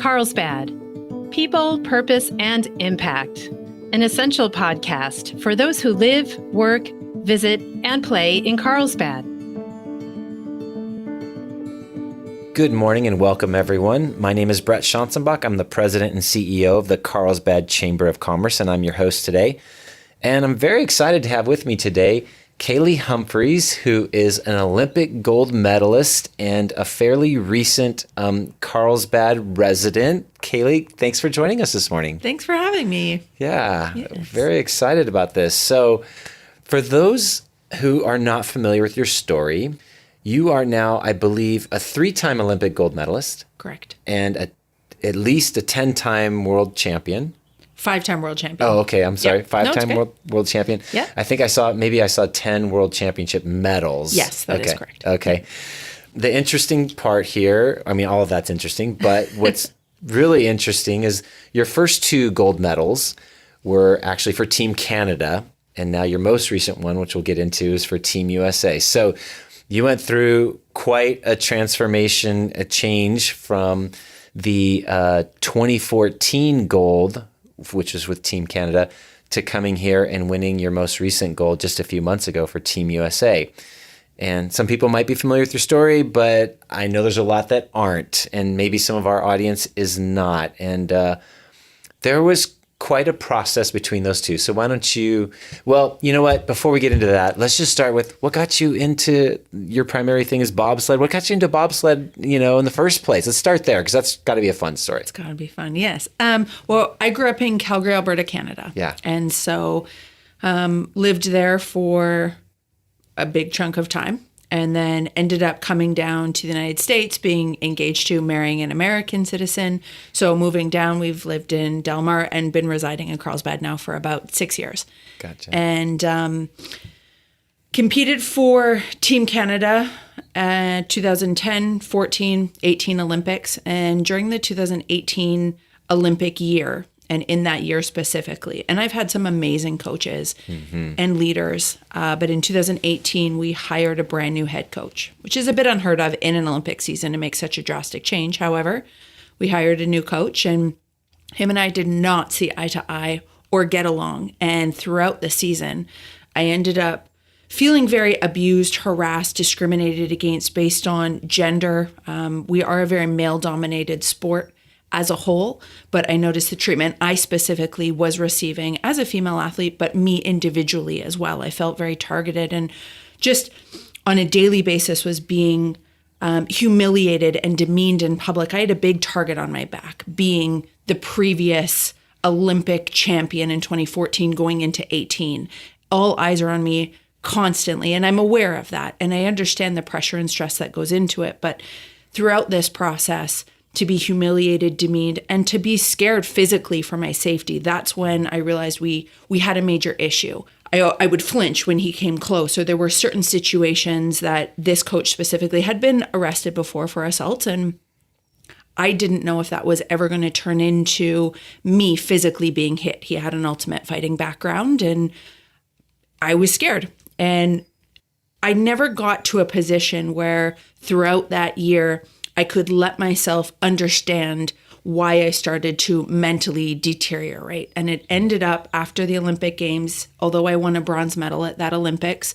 Carlsbad People, Purpose, and Impact, an essential podcast for those who live, work, visit, and play in Carlsbad. Good morning and welcome, everyone. My name is Bret Schanzenbach. I'm the president and CEO of the Carlsbad Chamber of Commerce, and I'm your host today. And I'm very excited to have with me today Kaillie Humphries, who is an Olympic gold medalist and a fairly recent Carlsbad resident. Kaillie, thanks for joining us this morning. Thanks for having me. Yeah, yes. Very excited about this. So for those who are not familiar with your story, you are now, I believe, a 3-time Olympic gold medalist. Correct. And at least a 10-time world champion. 5-time world champion. Oh, okay. I'm sorry. Yep. 5-time No, world champion. Yeah. I think I saw 10 world championship medals. Yes, that is correct. Okay. The interesting part here, I mean, all of that's interesting, but what's really interesting is your first 2 gold medals were actually for Team Canada. And now your most recent one, which we'll get into, is for Team USA. So you went through quite a transformation, a change from the 2014 gold, which was with Team Canada, to coming here and winning your most recent gold just a few months ago for Team USA. And some people might be familiar with your story, but I know there's a lot that aren't, and maybe some of our audience is not. And there was quite a process between those two. So why don't you, well, you know what, before we get into that, let's just start with what got you into, your primary thing is bobsled. What got you into bobsled, in the first place? Let's start there, because that's got to be a fun story. It's got to be fun, yes. Well, I grew up in Calgary, Alberta, Canada. Yeah. And so lived there for a big chunk of time, and then ended up coming down to the United States, being engaged to marrying an American citizen. So moving down, we've lived in Delmar and been residing in Carlsbad now for about 6 years. Gotcha. And competed for Team Canada 2010, 14, 18 Olympics. And during the 2018 Olympic year, and in that year specifically. And I've had some amazing coaches and leaders. But in 2018, we hired a brand new head coach, which is a bit unheard of in an Olympic season to make such a drastic change. However, we hired a new coach, and him and I did not see eye to eye or get along. And throughout the season, I ended up feeling very abused, harassed, discriminated against based on gender. We are a very male-dominated sport as a whole, but I noticed the treatment I specifically was receiving as a female athlete, but me individually as well. I felt very targeted and just on a daily basis was being humiliated and demeaned in public. I had a big target on my back, being the previous Olympic champion in 2014 going into 18. All eyes are on me constantly, and I'm aware of that, and I understand the pressure and stress that goes into it, but throughout this process, to be humiliated, demeaned, and to be scared physically for my safety. That's when I realized we had a major issue. I would flinch when he came close, or there were certain situations that this coach specifically had been arrested before for assault, and I didn't know if that was ever going to turn into me physically being hit. He had an ultimate fighting background, and I was scared. And I never got to a position where throughout that year, I could let myself understand why I started to mentally deteriorate. And it ended up after the Olympic Games, although I won a bronze medal at that Olympics,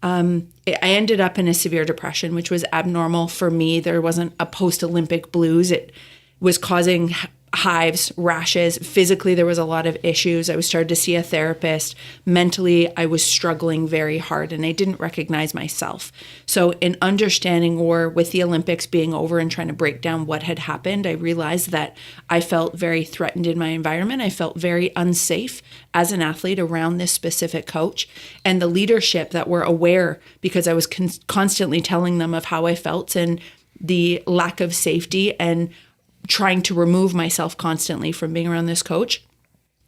I ended up in a severe depression, which was abnormal for me. There wasn't a post-Olympic blues. It was causing hives, rashes. Physically, there was a lot of issues. I was starting to see a therapist. Mentally, I was struggling very hard and I didn't recognize myself. So in understanding, or with the Olympics being over and trying to break down what had happened, I realized that I felt very threatened in my environment. I felt very unsafe as an athlete around this specific coach, and the leadership that were aware, because I was constantly telling them of how I felt and the lack of safety and trying to remove myself constantly from being around this coach.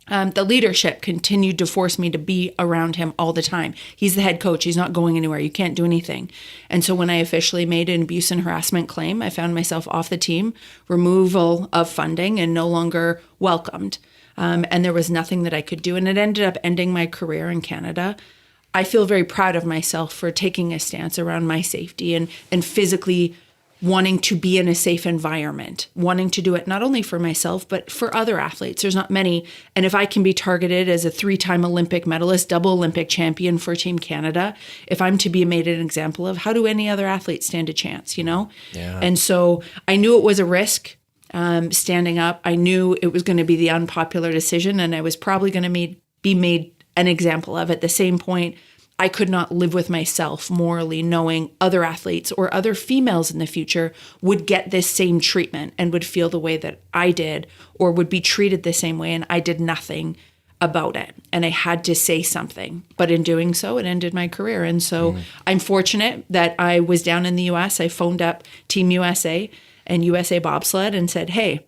The leadership continued to force me to be around him all the time. He's the head coach. He's not going anywhere. You can't do anything. And so when I officially made an abuse and harassment claim, I found myself off the team, removal of funding, and no longer welcomed. And there was nothing that I could do. And it ended up ending my career in Canada. I feel very proud of myself for taking a stance around my safety and physically wanting to be in a safe environment, wanting to do it not only for myself, but for other athletes. There's not many. And if I can be targeted as a 3-time Olympic medalist, double Olympic champion for Team Canada, if I'm to be made an example of, how do any other athletes stand a chance, Yeah. And so I knew it was a risk standing up. I knew it was going to be the unpopular decision, and I was probably going to be made an example of. At the same point, I could not live with myself morally knowing other athletes or other females in the future would get this same treatment and would feel the way that I did, or would be treated the same way, and I did nothing about it. And I had to say something. But in doing so, it ended my career. And so I'm fortunate that I was down in the US. I phoned up Team USA and USA Bobsled and said, hey,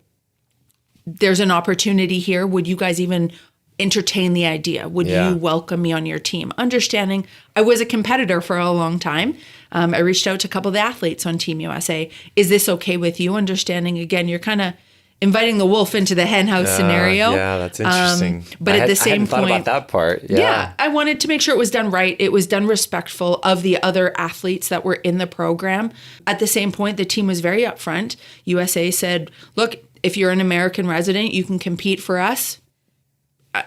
there's an opportunity here. Would you guys even entertain the idea? Would you welcome me on your team? Understanding I was a competitor for a long time. I reached out to a couple of the athletes on Team USA. Is this okay with you? Understanding, again, you're kind of inviting the wolf into the hen house scenario. Yeah, that's interesting. But at the same point, I hadn't thought about that part. Yeah, I wanted to make sure it was done right. It was done respectful of the other athletes that were in the program. At the same point, the team was very upfront. USA said, look, if you're an American resident, you can compete for us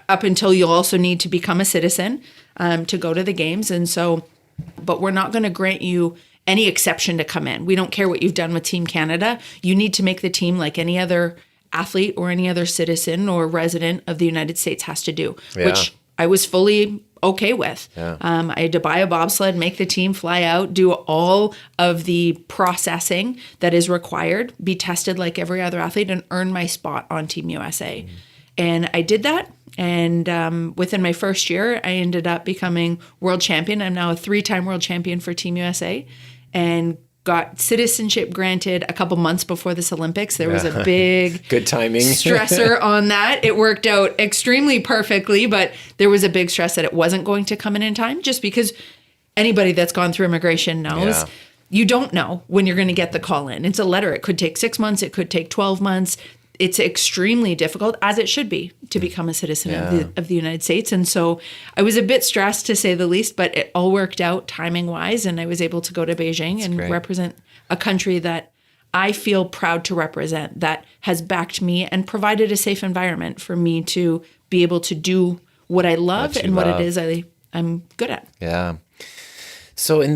up until you'll also need to become a citizen to go to the games. And so, but we're not going to grant you any exception to come in. We don't care what you've done with Team Canada. You need to make the team like any other athlete or any other citizen or resident of the United States has to do, which I was fully okay with. I had to buy a bobsled, make the team, fly out, do all of the processing that is required, be tested like every other athlete, and earn my spot on Team USA. And I did that. And within my first year, I ended up becoming world champion. I'm now a 3-time world champion for Team USA, and got citizenship granted a couple months before this Olympics. There was a big good timing stressor on that. It worked out extremely perfectly, but there was a big stress that it wasn't going to come in time, just because anybody that's gone through immigration knows you don't know when you're going to get the call in. It's a letter. It could take 6 months. It could take 12 months. It's extremely difficult, as it should be, to become a citizen of the United States. And so I was a bit stressed, to say the least, but it all worked out timing-wise, and I was able to go to Beijing and represent a country that I feel proud to represent, that has backed me and provided a safe environment for me to be able to do what I love and what it is I'm good at. Yeah. So in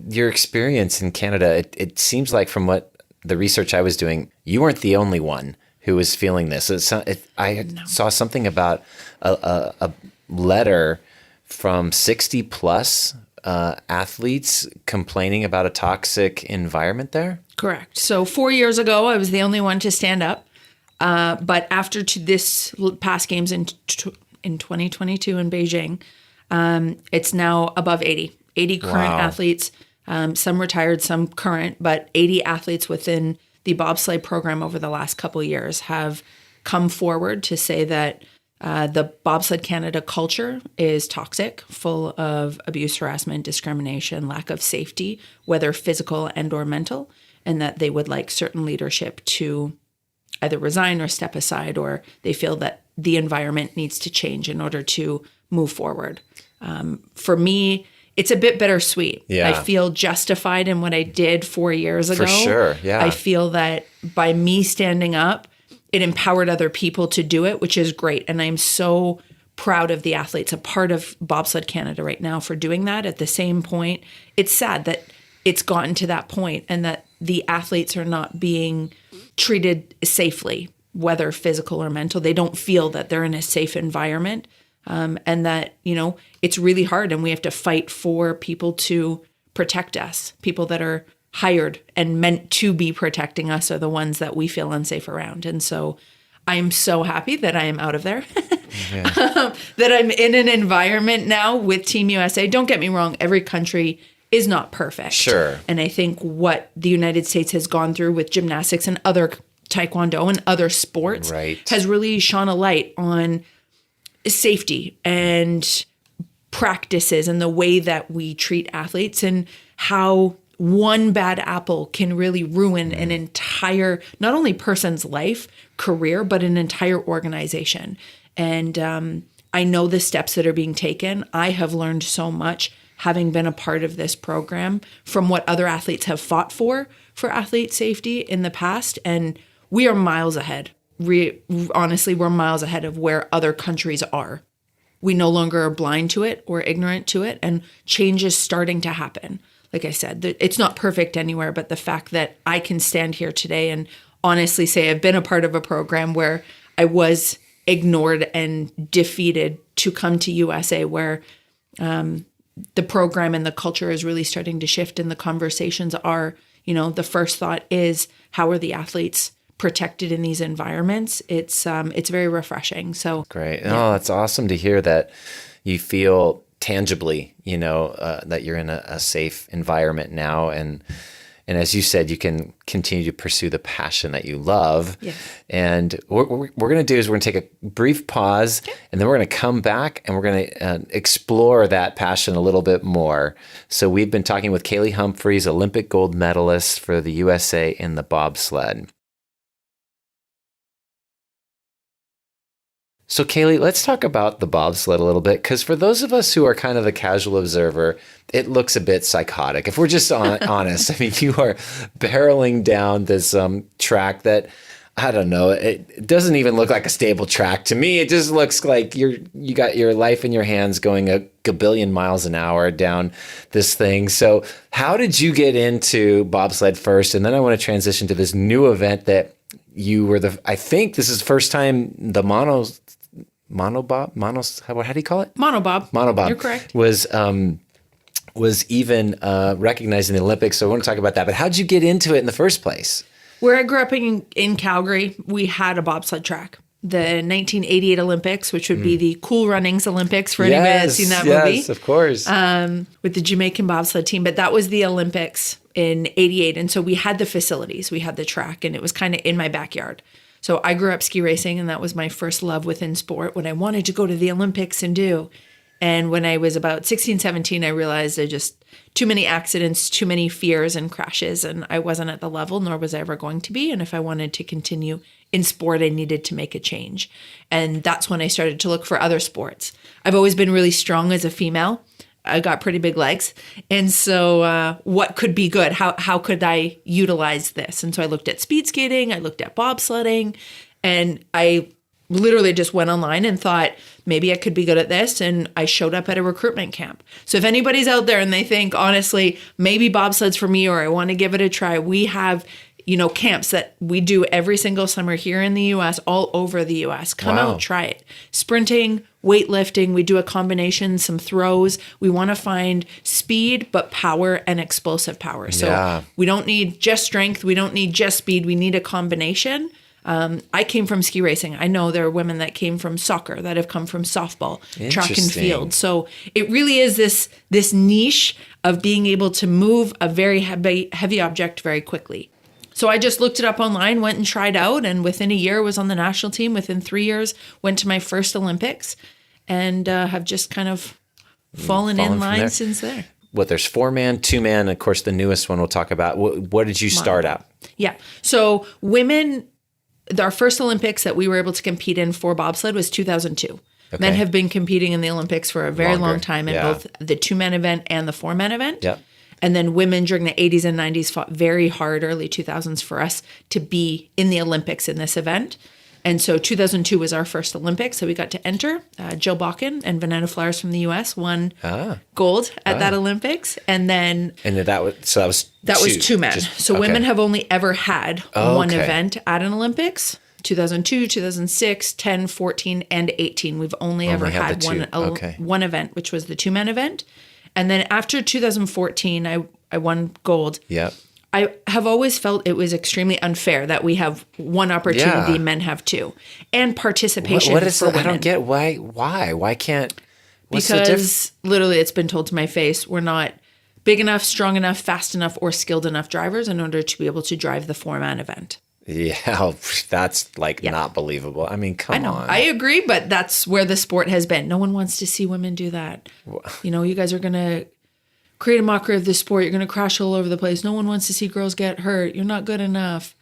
your experience in Canada, it seems like, from what the research I was doing, you weren't the only one who was feeling this. I saw something about a letter from 60 plus athletes complaining about a toxic environment there. Correct. So 4 years ago, I was the only one to stand up. But after this past games in 2022 in Beijing, it's now above 80 current athletes. Some retired, some current, but 80 athletes within the bobsleigh program over the last couple of years have come forward to say that the Bobsled Canada culture is toxic, full of abuse, harassment, discrimination, lack of safety, whether physical and or mental, and that they would like certain leadership to either resign or step aside, or they feel that the environment needs to change in order to move forward. For me, it's a bit bittersweet. I feel justified in what I did 4 years ago. For sure, I feel that by me standing up, it empowered other people to do it, which is great. And I'm so proud of the athletes, a part of Bobsled Canada right now, for doing that. At the same point, it's sad that it's gotten to that point and that the athletes are not being treated safely, whether physical or mental. They don't feel that they're in a safe environment. And that, it's really hard, and we have to fight for people to protect us. People that are hired and meant to be protecting us are the ones that we feel unsafe around. And so I'm so happy that I am out of there, that I'm in an environment now with Team USA. Don't get me wrong, every country is not perfect. Sure. And I think what the United States has gone through with gymnastics and other taekwondo and other sports has really shone a light on safety and practices and the way that we treat athletes, and how one bad apple can really ruin an entire, not only person's life, career, but an entire organization. And I know the steps that are being taken. I have learned so much having been a part of this program, from what other athletes have fought for for athlete safety in the past, and we are miles ahead. Honestly, we're miles ahead of where other countries are. We no longer are blind to it or ignorant to it, and change is starting to happen. Like I said, it's not perfect anywhere, but the fact that I can stand here today and honestly say I've been a part of a program where I was ignored and defeated to come to USA, where the program and the culture is really starting to shift, and the conversations are, the first thought is, how are the athletes protected in these environments? It's very refreshing. So great. Yeah. Oh, that's awesome to hear that you feel tangibly, that you're in a safe environment now. And as you said, you can continue to pursue the passion that you love. Yes. And what we're going to do is we're going to take a brief pause, and then we're going to come back and we're going to explore that passion a little bit more. So we've been talking with Kaillie Humphries, Olympic gold medalist for the USA in the bobsled. So Kaillie, let's talk about the bobsled a little bit, because for those of us who are kind of the casual observer, it looks a bit psychotic. If we're just honest, I mean, you are barreling down this track that, I don't know, it doesn't even look like a stable track to me. It just looks like you got your life in your hands going a gabillion miles an hour down this thing. So how did you get into bobsled first? And then I want to transition to this new event that you were I think this is the first time the monobob, how do you call it? Monobob. You're correct. Was even recognized in the Olympics. So I want to talk about that. But how'd you get into it in the first place? Where I grew up in Calgary, we had a bobsled track. The 1988 Olympics, which would be the Cool Runnings Olympics for anybody that's seen that movie. Yes, of course. With the Jamaican bobsled team. But that was the Olympics in 88. And so we had the facilities, we had the track, and it was kind of in my backyard. So I grew up ski racing, and that was my first love within sport, what I wanted to go to the Olympics and do. And when I was about 16, 17, I realized I just too many accidents, too many fears and crashes, and I wasn't at the level, nor was I ever going to be. And if I wanted to continue in sport, I needed to make a change. And that's when I started to look for other sports. I've always been really strong as a female. I got pretty big legs. And so what could be good? How could I utilize this? And so I looked at speed skating, I looked at bobsledding, and I literally just went online and thought, maybe I could be good at this. And I showed up at a recruitment camp. So if anybody's out there and they think, honestly, maybe bobsled's for me, or I want to give it a try, we have, camps that we do every single summer here in the U.S., all over the U.S. Come out, try it. Sprinting, weightlifting, we do a combination, some throws. We want to find speed, but power and explosive power. So we don't need just strength. We don't need just speed. We need a combination. I came from ski racing. I know there are women that came from soccer, that have come from softball, track and field. So it really is this niche of being able to move a very heavy object very quickly. So I just looked it up online, went and tried out, and within a year was on the national team. Within 3 years, went to my first Olympics, and have just kind of fallen in line since there. There's 4-man, 2-man, and of course the newest one we'll talk about. What did you start out? Yeah. So women, our first Olympics that we were able to compete in for bobsled was 2002. Okay. Men have been competing in the Olympics for a very long time in both the 2-man event and the 4-man event. Yep. And then women during the 80s and 90s fought very hard, early 2000s, for us to be in the Olympics in this event. And so 2002 was our first Olympics, so we got to enter. Jill Bakken and Vanessa Flowers from the U.S. won gold at that Olympics. And then... And that was 2-man. Women have only ever had one event at an Olympics. 2002, 2006, 10, 14, and 18. We've only ever had one event, which was the 2-man event. And then after 2014, I won gold. Yeah. I have always felt it was extremely unfair that we have one opportunity, men have two, and participation what is for women. I don't get why. Why can't? Because literally, it's been told to my face, we're not big enough, strong enough, fast enough, or skilled enough drivers in order to be able to drive the 4-man event. Yeah, that's not believable. I mean, come on. I agree, but that's where the sport has been. No one wants to see women do that. You guys are going to create a mockery of this sport. You're going to crash all over the place. No one wants to see girls get hurt. You're not good enough.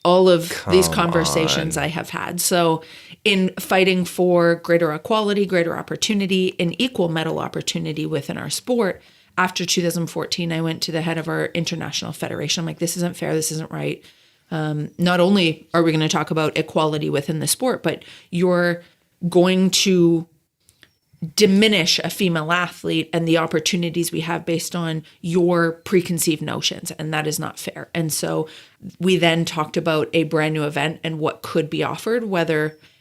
All of these conversations I have had. So in fighting for greater equality, greater opportunity, and equal medal opportunity within our sport, after 2014, I went to the head of our international federation. I'm like, this isn't fair. This isn't right. Not only are we going to talk about equality within the sport, but you're going to diminish a female athlete and the opportunities we have based on your preconceived notions. And that is not fair. And so we then talked about a brand new event and what could be offered,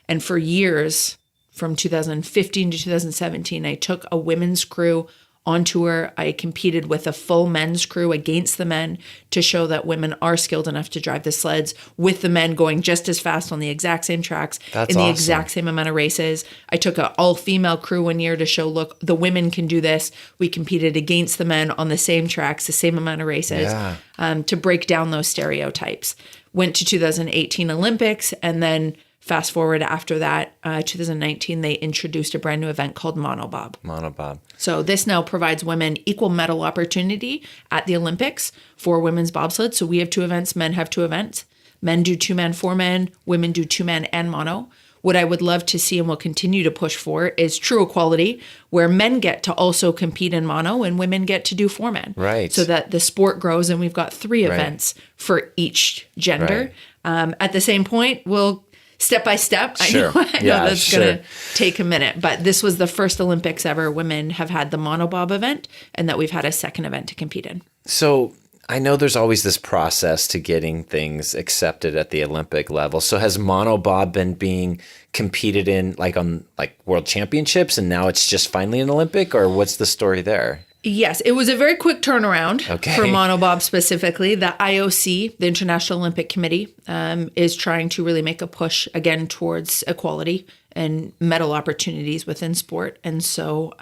and for years, from 2015 to 2017, I took a women's crew on tour. I competed with a full men's crew against the men to show that women are skilled enough to drive the sleds, with the men going just as fast on the exact same tracks in the exact same amount of races. I took an all-female crew one year to show, look, the women can do this. We competed against the men on the same tracks, the same amount of races, to break down those stereotypes. Went to 2018 Olympics, and then fast forward after that, 2019, they introduced a brand new event called monobob. Monobob. So this now provides women equal medal opportunity at the Olympics for women's bobsled. So we have 2 events, men have 2 events. Men do 2-man, 4-man, women do 2-man and mono. What I would love to see and will continue to push for is true equality, where men get to also compete in mono and women get to do 4-man. Right. So that the sport grows, and we've got 3 events for each gender. Right. At the same point, we'll step by step. Sure. I know that's going to take a minute, but this was the first Olympics ever women have had the monobob event, and that we've had a second event to compete in. So I know there's always this process to getting things accepted at the Olympic level. So has monobob been being competed in on world championships, and now it's just finally an Olympic, or what's the story there? Yes, it was a very quick turnaround for monobob specifically. The IOC, the International Olympic Committee, is trying to really make a push again towards equality and medal opportunities within sport. And so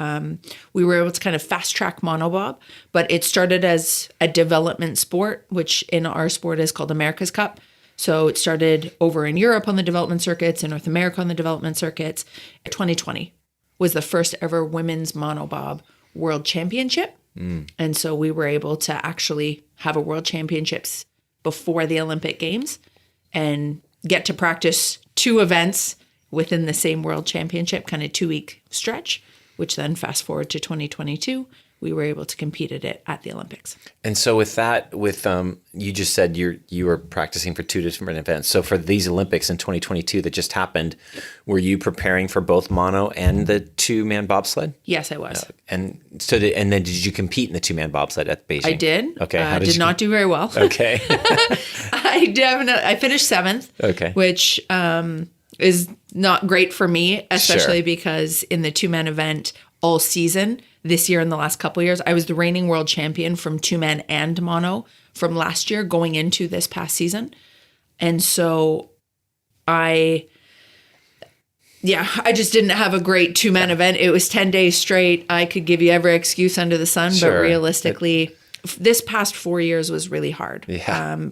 we were able to kind of fast track monobob, but it started as a development sport, which in our sport is called America's Cup. So it started over in Europe on the development circuits, in North America on the development circuits. 2020 was the first ever women's monobob World Championship. And so we were able to actually have a World Championships before the Olympic Games and get to practice 2 events within the same World Championship, kind of 2-week stretch, which then fast forward to 2022, we were able to compete at it at the Olympics. And so with that, you just said you were practicing for 2 different events. So for these Olympics in 2022 that just happened, were you preparing for both mono and the 2-man bobsled? Yes, I was. And then did you compete in the 2-man bobsled at Beijing? I did. Okay. I did not do very well. Okay. I finished 7th. Okay. Which is not great for me, especially because in the 2-man event all season this year and the last couple of years, I was the reigning world champion from 2-man and mono from last year going into this past season. And so I just didn't have a great 2-man event. It was 10 days straight. I could give you every excuse under the sun, but realistically, this past 4 years was really hard.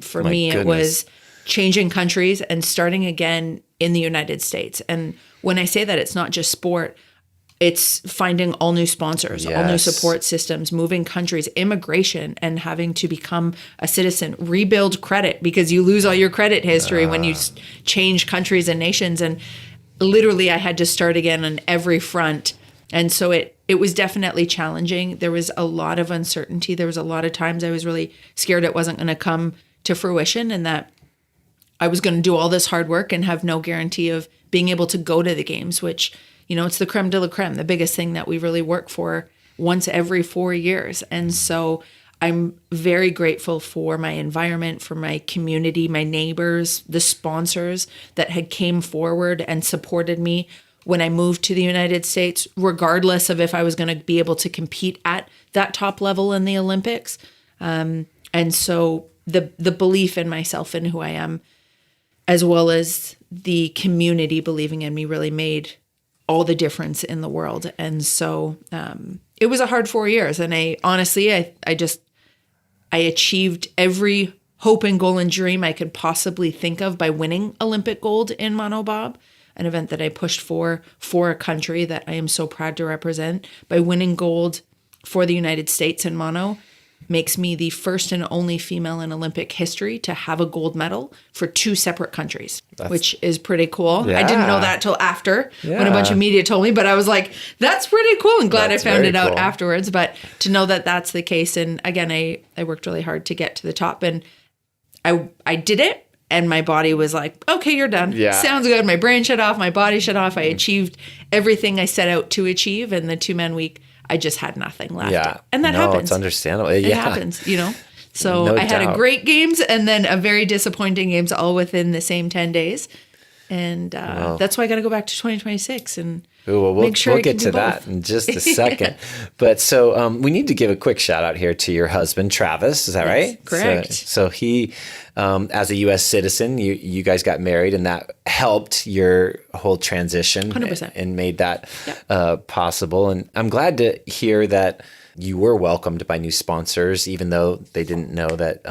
For me, it was changing countries and starting again in the United States. And when I say that, it's not just sport. It's finding all new sponsors, all new support systems, moving countries, immigration, and having to become a citizen, rebuild credit, because you lose all your credit history when you change countries and nations. And literally I had to start again on every front. And so it was definitely challenging. There was a lot of uncertainty. There was a lot of times I was really scared it wasn't going to come to fruition, and that I was going to do all this hard work and have no guarantee of being able to go to the games, which, it's the creme de la creme, the biggest thing that we really work for once every 4 years. And so I'm very grateful for my environment, for my community, my neighbors, the sponsors that had came forward and supported me when I moved to the United States, regardless of if I was going to be able to compete at that top level in the Olympics. And so the belief in myself and who I am, as well as the community believing in me, really made all the difference in the world. And so it was a hard 4 years. And I achieved every hope and goal and dream I could possibly think of by winning Olympic gold in monobob, an event that I pushed for a country that I am so proud to represent, by winning gold for the United States in mono. makes me the first and only female in Olympic history to have a gold medal for 2 separate countries, which is pretty cool. Yeah. I didn't know that till after when a bunch of media told me, but I was like, that's pretty cool. And glad I found it out afterwards. But to know that that's the case. And again, I worked really hard to get to the top, and I did it. And my body was like, okay, you're done. Yeah. Sounds good. My brain shut off. My body shut off. I achieved everything I set out to achieve. And the 2-man week, I just had nothing left. Yeah. And that happens. It's understandable. It happens, So No I had doubt. a great games and then a very disappointing games all within the same 10 days. And that's why I got to go back to 2026 and We'll get to that in just a second. But so we need to give a quick shout out here to your husband, Travis. Is that right? Correct. So he, as a U.S. citizen, you guys got married, and that helped your whole transition 100%. And made that possible. And I'm glad to hear that you were welcomed by new sponsors, even though they didn't know that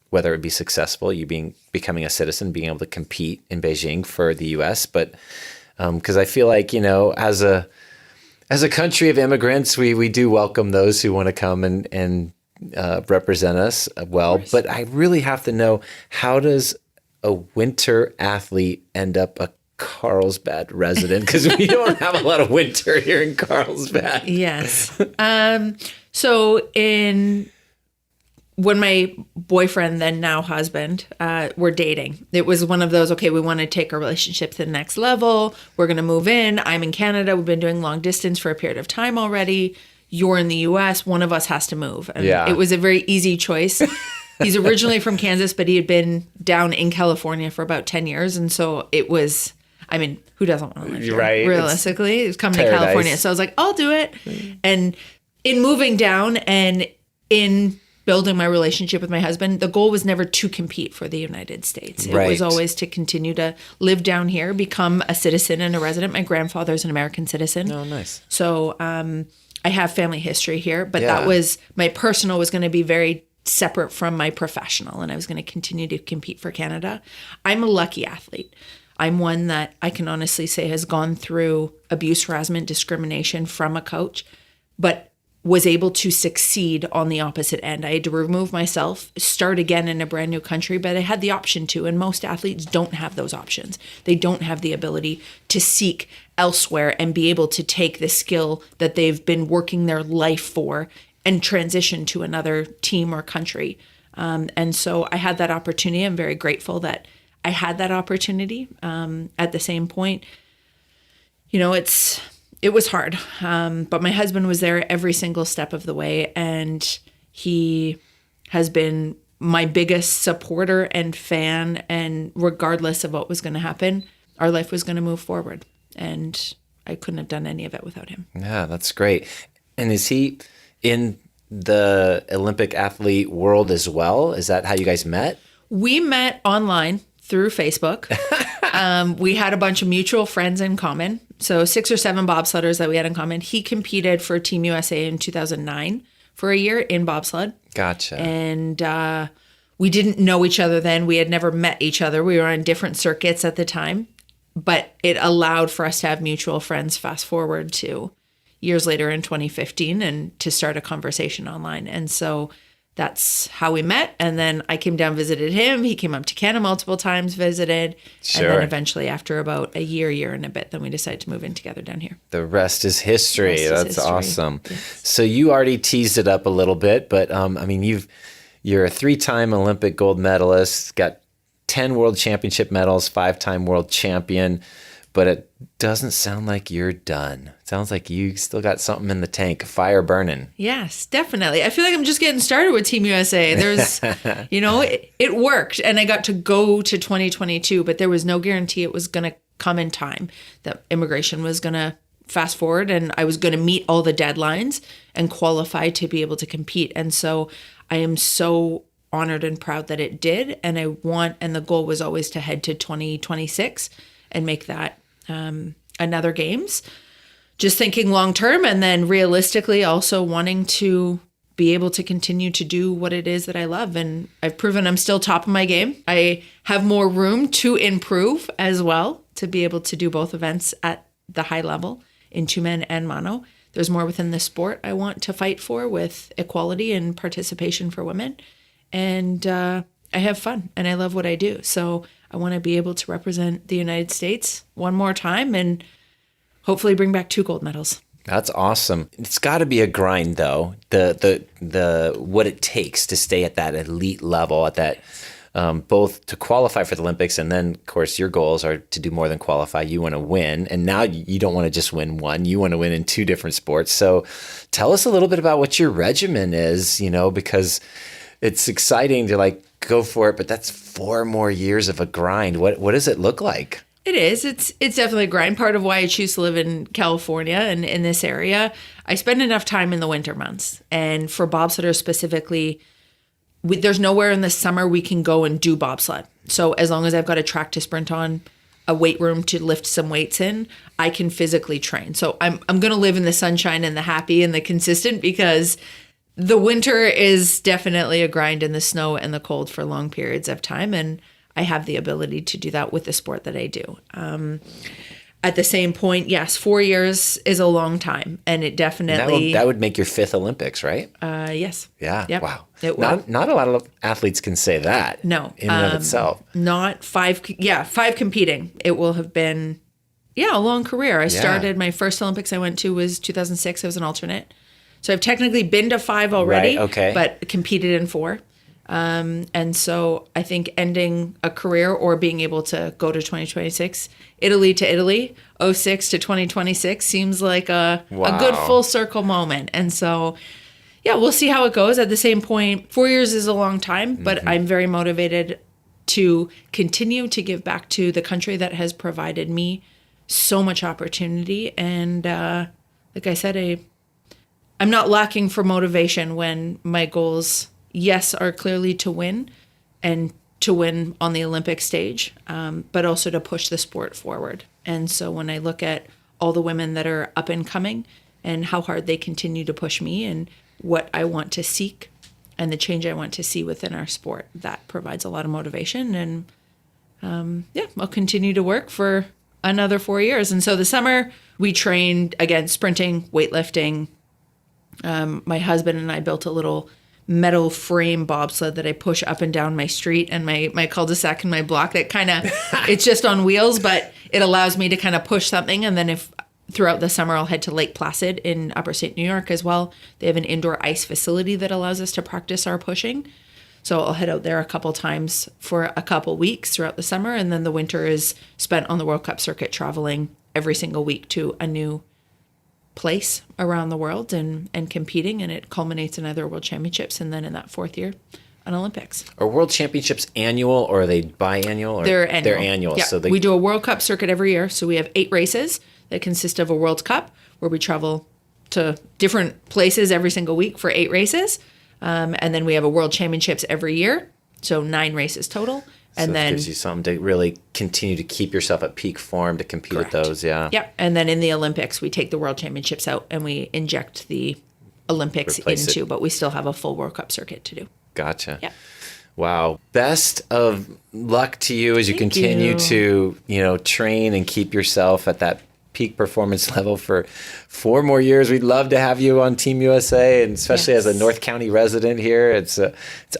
whether it would be successful, you becoming a citizen, being able to compete in Beijing for the U.S. But because I feel like, as a country of immigrants, we do welcome those who want to come and represent us well. But I really have to know, how does a winter athlete end up a Carlsbad resident? Because we don't have a lot of winter here in Carlsbad. Yes. So when my boyfriend, then now husband, were dating, it was one of those, okay, we want to take our relationship to the next level. We're going to move in. I'm in Canada. We've been doing long distance for a period of time already. You're in the US. One of us has to move. And it was a very easy choice. He's originally from Kansas, but he had been down in California for about 10 years. And so it was, who doesn't want to live here? Right. Realistically, it's coming paradise. to California. So I was like, I'll do it. And in moving down and in building my relationship with my husband, the goal was never to compete for the United States. It was always to continue to live down here, become a citizen and a resident. My grandfather's an American citizen. Oh, nice. So I have family history here, but that was, my personal was going to be very separate from my professional, and I was going to continue to compete for Canada. I'm a lucky athlete. I'm one that I can honestly say has gone through abuse, harassment, discrimination from a coach, but was able to succeed on the opposite end. I had to remove myself, start again in a brand new country, but I had the option to, and most athletes don't have those options. They don't have the ability to seek elsewhere and be able to take the skill that they've been working their life for and transition to another team or country. And so I had that opportunity. I'm very grateful that I had that opportunity. At the same point, it was hard, but my husband was there every single step of the way, and he has been my biggest supporter and fan, and regardless of what was going to happen, our life was going to move forward, and I couldn't have done any of it without him. Yeah, that's great. And is he in the Olympic athlete world as well? Is that how you guys met? We met online through Facebook. We had a bunch of mutual friends in common. So 6 or 7 bobsledders that we had in common. He competed for Team USA in 2009 for a year in bobsled. Gotcha. And we didn't know each other then. We had never met each other. We were on different circuits at the time. But it allowed for us to have mutual friends fast forward to years later in 2015 and to start a conversation online. And so that's how we met. And then I came down, visited him. He came up to Canada multiple times, visited. Sure. And then eventually after about a year and a bit, then we decided to move in together down here. The rest is history. That's awesome. Yes. So you already teased it up a little bit, but you're a 3-time Olympic gold medalist, got 10 world championship medals, 5-time world champion, but it doesn't sound like you're done. It sounds like you still got something in the tank, fire burning. Yes, definitely. I feel like I'm just getting started with Team USA. There's, it worked, and I got to go to 2022, but there was no guarantee it was going to come in time, that immigration was going to fast forward and I was going to meet all the deadlines and qualify to be able to compete. And so I am so honored and proud that it did. And and the goal was always to head to 2026 and make that another games, just thinking long term, and then realistically also wanting to be able to continue to do what it is that I love. And I've proven I'm still top of my game. I have more room to improve as well, to be able to do both events at the high level in 2-man and mono. there's more within the sport I want to fight for with equality and participation for women. And I have fun and I love what I do. So I want to be able to represent the United States one more time and hopefully bring back 2 gold medals. That's awesome. It's got to be a grind, though. The what it takes to stay at that elite level, at that both to qualify for the Olympics, and then, of course, your goals are to do more than qualify. You want to win, and now you don't want to just win one. You want to win in 2 different sports. So, tell us a little bit about what your regimen is. Because it's exciting to go for it, but that's 4 more years of a grind. What does it look like? It is. It's definitely a grind. Part of why I choose to live in California and in this area, I spend enough time in the winter months. And for bobsledders specifically, there's nowhere in the summer we can go and do bobsled. So as long as I've got a track to sprint on, a weight room to lift some weights in, I can physically train. So I'm going to live in the sunshine and the happy and the consistent, because the winter is definitely a grind in the snow and the cold for long periods of time. And I have the ability to do that with the sport that I do. At the same point, yes, 4 years is a long time, and it definitely that would make your 5th Olympics, right? Yes. Yeah. Yep. Wow. It would. Not a lot of athletes can say that. No. In and of itself. Not 5. Yeah, 5 competing. It will have been, a long career. I started, my first Olympics I went to was 2006. I was an alternate. So I've technically been to 5 already, right, okay. But competed in 4. And so I think ending a career or being able to go to 2026, Italy to Italy, 06 to 2026 seems like a good full circle moment. And so, we'll see how it goes. At the same point, 4 years is a long time, but I'm very motivated to continue to give back to the country that has provided me so much opportunity. And like I said, I'm not lacking for motivation when my goals, yes, are clearly to win and to win on the Olympic stage, but also to push the sport forward. And so when I look at all the women that are up and coming and how hard they continue to push me and what I want to seek and the change I want to see within our sport, that provides a lot of motivation. And I'll continue to work for another 4 years. And so the summer we trained, again, sprinting, weightlifting. My husband and I built a little metal frame bobsled that I push up and down my street and my cul-de-sac and my block. That kind of, it's just on wheels, but it allows me to kind of push something. And then if throughout the summer, I'll head to Lake Placid in upper state New York as well. They have an indoor ice facility that allows us to practice our pushing. So I'll head out there a couple times for a couple weeks throughout the summer. And then the winter is spent on the World Cup circuit, traveling every single week to a new place around the world and competing. And it culminates in either World Championships and then in that 4th year, an Olympics. Are World Championships annual or are they biannual? Or They're annual. They're annual. Yeah. So we do a World Cup circuit every year. So we have 8 races that consist of a World Cup where we travel to different places every single week for 8 races. And then we have a World Championships every year. So 9 races total. And so then it gives you something to really continue to keep yourself at peak form to compete correct. at those. Yeah. Yep. And then in the Olympics, we take the World Championships out and we inject the Olympics into, but we still have a full World Cup circuit to do. Gotcha. Yeah. Wow. Best of luck to you as you continue to, train and keep yourself at that peak performance level for 4 more years. We'd love to have you on Team USA, and especially as a North County resident here. It's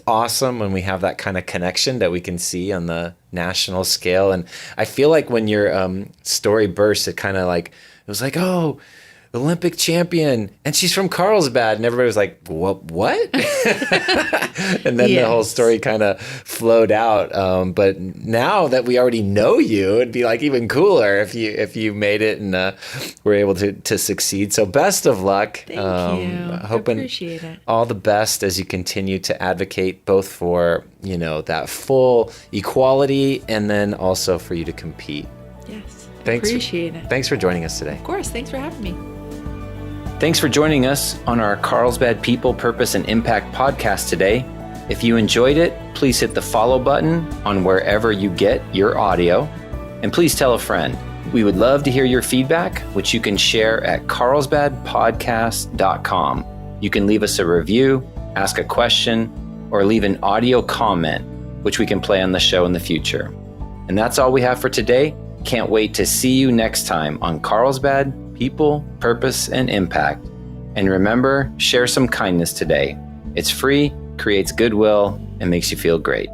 awesome when we have that kind of connection that we can see on the national scale. And I feel like when your story burst, it was like, oh, Olympic champion, and she's from Carlsbad, and everybody was like, what? And then the whole story kind of flowed out. But now that we already know you, it'd be like even cooler if you made it and were able to succeed. So best of luck. Thank you. Hoping appreciate it. All the best as you continue to advocate both for that full equality and then also for you to compete. Yes. Appreciate it. Thanks for joining us today. Of course. Thanks for having me. Thanks for joining us on our Carlsbad People, Purpose, and Impact podcast today. If you enjoyed it, please hit the follow button on wherever you get your audio. And please tell a friend. We would love to hear your feedback, which you can share at carlsbadpodcast.com. You can leave us a review, ask a question, or leave an audio comment, which we can play on the show in the future. And that's all we have for today. Can't wait to see you next time on Carlsbad people, purpose, and impact. And remember, share some kindness today. It's free, creates goodwill, and makes you feel great.